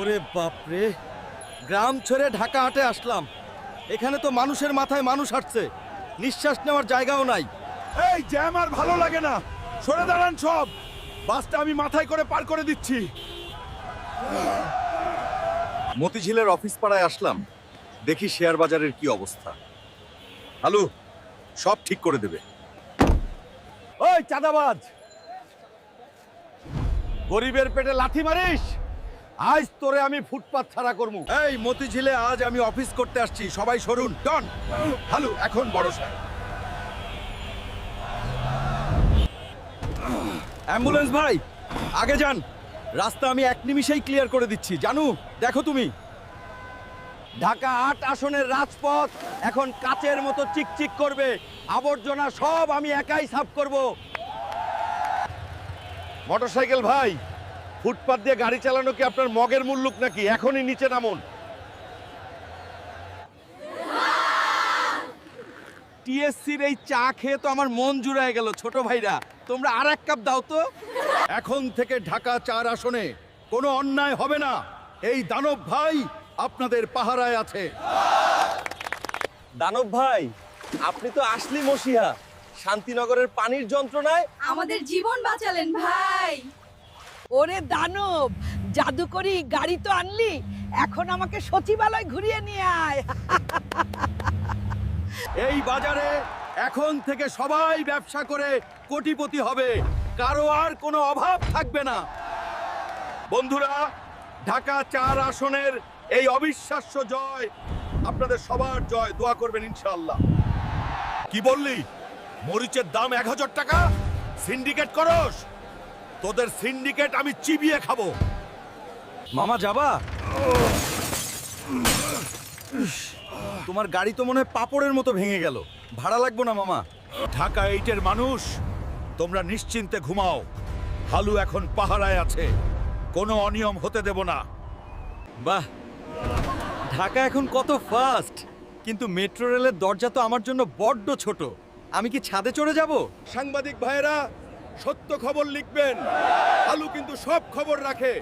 ওরে বাপরে, গ্রাম ছেড়ে ঢাকা হাটে আসলাম। এখানে তো মানুষের মাথায় মানুষ হাঁটছে, নিঃশ্বাস নেওয়ার জায়গাও নাই। এই জ্যাম আর ভালো লাগে না, সরে দাঁড়ান সব। বাসটা আমি মাথায় করে পার করে দিচ্ছি। মতিঝিলের অফিস পাড়ায় আসলাম, দেখি শেয়ার বাজারের কি অবস্থা। হ্যালো, সব ঠিক করে দেবে। ওই চাঁদাবাজ, গরিবের পেটে লাথি মারিস, আজ তোরে আমি ফুটপাত ছাড়া করবো। এই মতিঝিলে আজ আমি অফিস করতে আসছি, সবাই সরুন। ডন। হ্যালো, এখন বড় সাহেব। অ্যাম্বুলেন্স ভাই, আগে যান, রাস্তা আমি এক নিমিষেই ক্লিয়ার করে দিচ্ছি। জানু, দেখো তুমি, ঢাকা ৮ আসনের রাজপথ এখন কাচের মতো চিকচিক করবে। আবর্জনা সব আমি একাই সাফ করব। মোটরসাইকেল ভাই, ফুটপাত দিয়ে গাড়ি চালানো কি আপনার মগের মুল্লুক নাকি? এখনই নিচে নামুন। টিএসসির এই চা খেয়ে তো আমার মন জুড়ায় গেল। ছোট ভাইরা, তোমরা আর এক কাপ দাও তো। এখন থেকে ঢাকা ৪ আসনে কোনো অন্যায় হবে না। এই দানব ভাই আপনাদের পাহারায় আছে। দানব ভাই, আপনি তো আসলি মসিহা। শান্তিনগরের পানির যন্ত্রণায় আমাদের জীবন বাঁচালেন ভাই। ওরে দানব, জাদুকরি গাড়ি তো আনলি, এখন আমাকে সচিবালয় ঘুরিয়ে নিয়ে আয়। এই বাজারে এখন থেকে সবাই ব্যবসা করে কোটিপতি হবে, কারো আর কোনো অভাব থাকবে না। বন্ধুরা, ঢাকা ৪ আসনের এই অবিশ্বাস্য জয় আপনাদের সবার জয়। দোয়া করবেন ইনশাআল্লাহ। কি বললি? মরিচের দাম ১০০০ টাকা? সিন্ডিকেট করস? তোদের সিন্ডিকেট আমি চিবিয়ে খাবো। মামা যাবা? তোমার গাড়ি তো মনে হয় পাপড়ের মতো ভেঙে গেল। ভাড়া লাগবে না মামা। ঢাকা ৮-এর মানুষ, তোমরা নিশ্চিন্তে ঘুমাও। হালু এখন পাহারায় আছে, কোনো অনিয়ম হতে দেব না। বাহ, ঢাকা এখন কত ফাস্ট। কিন্তু মেট্রো রেলের দরজা তো আমার জন্য বড্ড ছোট। আমি কি ছাদে চড়ে যাব? সাংবাদিক ভাইয়েরা, সত্য খবর লিখবেন। হালু কিন্তু সব খবর রাখে।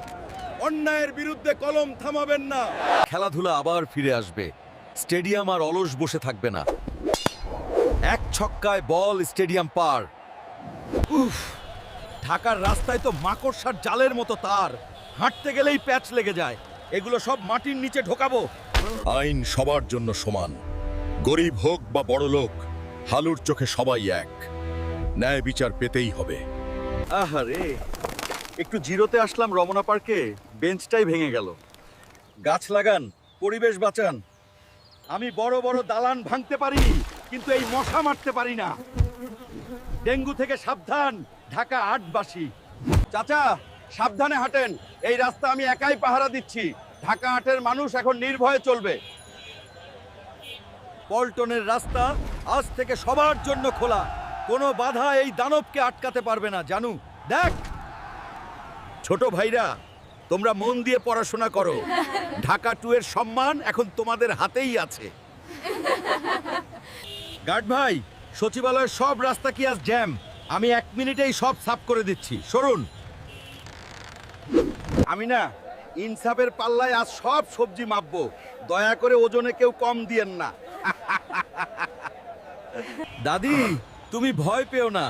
অন্যায়ের বিরুদ্ধে কলম থামাবেন না। খেলাধুলা আবার ফিরে আসবে, স্টেডিয়াম আর অলস বসে থাকবে না। এক ছক্কায় বল স্টেডিয়াম পার। উফ, ঢাকার রাস্তায় তো মাকড়সার জালের মতো তার, হাঁটতে গেলেই প্যাচ লেগে যায়। এগুলো সব মাটির নিচে ঢোকাবো। আইন সবার জন্য সমান, গরিব হোক বা বড় লোক, হালুর চোখে সবাই এক। ন্যায় বিচার পেতেই হবে। আহারে, একটু জিরোতে আসলাম রমনা পার্কে, বেঞ্চটাই ভেঙে গেল। গাছ লাগান, পরিবেশ বাঁচান। আমি বড় বড় দালান ভাঙতে পারি, কিন্তু এই মশা মারতে পারি না। ডেঙ্গু থেকে সাবধান ঢাকা ৮বাসী। চাচা, সাবধানে হাঁটেন। এই রাস্তা আমি একাই পাহারা দিচ্ছি। ঢাকা ৮-এর মানুষ এখন নির্ভয়ে চলবে। পল্টনের রাস্তা আজ থেকে সবার জন্য খোলা। কোনো বাধা এই দানবকে আটকাতে পারবে না। জানু, দেখ। ছোট ভাইরা, তোমরা মন দিয়ে পড়াশোনা করো। ঢাকা ২-এর সম্মান এখন তোমাদের হাতেই আছে। গার্ড ভাই, সচিবালয়ের সব রাস্তা কি আজ জ্যাম? আমি ১ মিনিটেই সব সাফ করে দিচ্ছি, সরুন। আমি না, ইনসাফের পাল্লায় আজ সব সবজি মাপবো। দয়া করে ওজনে কেউ কম দিয়েন না। দাদি, তুমি ভয় পেও না,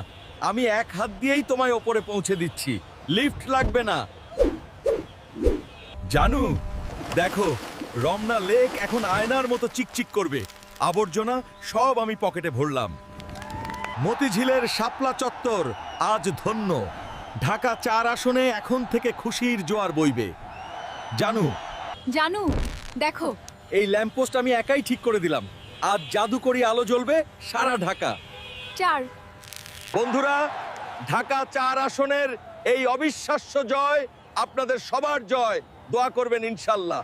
আমি এক হাত দিয়েই তোমায় ওপরে পৌঁছে দিচ্ছি। লিফট লাগবে না। জানু, দেখো, রমনা লেক এখন আয়নার মতো চিকচিক করবে। আবর্জনা সব আমি পকেটে ভরলাম। মতিঝিলের শাপলা চত্বর আজ ধন্য। ঢাকা ৪ আসনে এখন থেকে খুশির জোয়ার বইবে। জানু, জানু, দেখো, এই ল্যাম্পপোস্ট আমি একাই ঠিক করে দিলাম। আজ জাদুকরি আলো জ্বলবে সারা ঢাকা। ৪। বন্ধুরা, ঢাকা ৪ আসনের এই অবিশ্বাস্য জয় আপনাদের সবার জয়। দোয়া করবেন ইনশাল্লাহ।